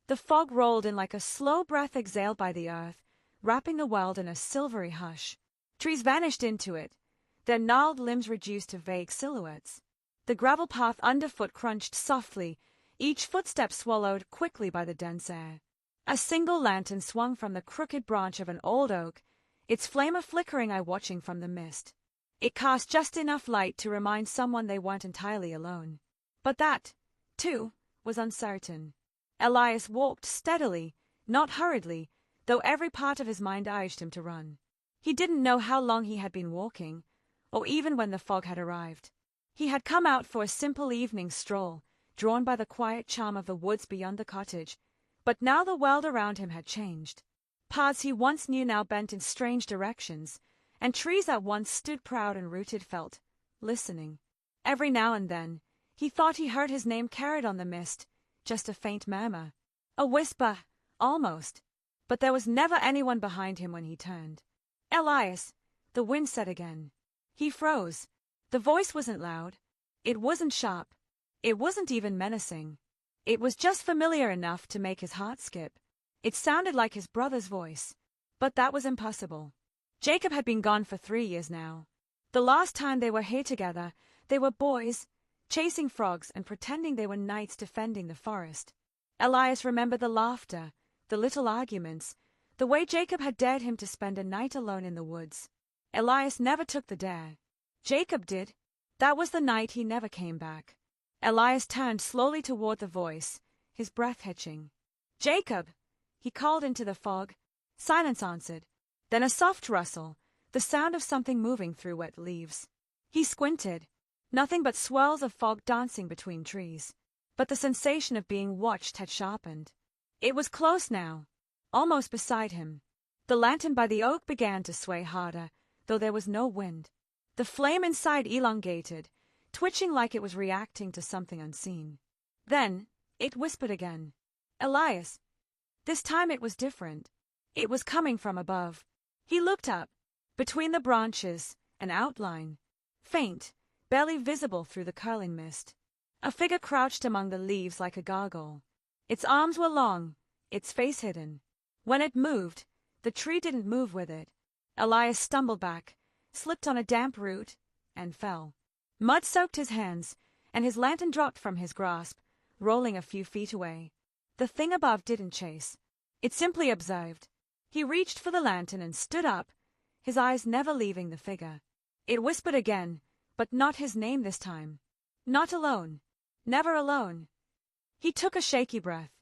The fog rolled in like a slow breath exhaled by the earth, wrapping the world in a silvery hush. Trees vanished into it, their gnarled limbs reduced to vague silhouettes. The gravel path underfoot crunched softly, each footstep swallowed quickly by the dense air. A single lantern swung from the crooked branch of an old oak, its flame a flickering eye watching from the mist. It cast just enough light to remind someone they weren't entirely alone. But that, too, was uncertain. Elias walked steadily, not hurriedly, though every part of his mind urged him to run. He didn't know how long he had been walking, or even when the fog had arrived. He had come out for a simple evening stroll, drawn by the quiet charm of the woods beyond the cottage, but now the world around him had changed. Paths he once knew now bent in strange directions, and trees that once stood proud and rooted felt, listening. Every now and then, he thought he heard his name carried on the mist, just a faint murmur, a whisper, almost. But there was never anyone behind him when he turned. "Elias," the wind said again. He froze. The voice wasn't loud. It wasn't sharp. It wasn't even menacing. It was just familiar enough to make his heart skip. It sounded like his brother's voice. But that was impossible. Jacob had been gone for 3 years now. The last time they were here together, they were boys, chasing frogs and pretending they were knights defending the forest. Elias remembered the laughter, the little arguments, the way Jacob had dared him to spend a night alone in the woods. Elias never took the dare. Jacob did. That was the night he never came back. Elias turned slowly toward the voice, his breath hitching. "Jacob!" he called into the fog. Silence answered. Then a soft rustle, the sound of something moving through wet leaves. He squinted. Nothing but swirls of fog dancing between trees. But the sensation of being watched had sharpened. It was close now, almost beside him. The lantern by the oak began to sway harder, though there was no wind. The flame inside elongated, twitching like it was reacting to something unseen. Then it whispered again. "Elias." This time it was different. It was coming from above. He looked up. Between the branches, an outline, faint, barely visible through the curling mist. A figure crouched among the leaves like a gargoyle. Its arms were long, its face hidden. When it moved, the tree didn't move with it. Elias stumbled back, slipped on a damp root, and fell. Mud soaked his hands, and his lantern dropped from his grasp, rolling a few feet away. The thing above didn't chase. It simply observed. He reached for the lantern and stood up, his eyes never leaving the figure. It whispered again, but not his name this time. Not alone. Never alone. He took a shaky breath.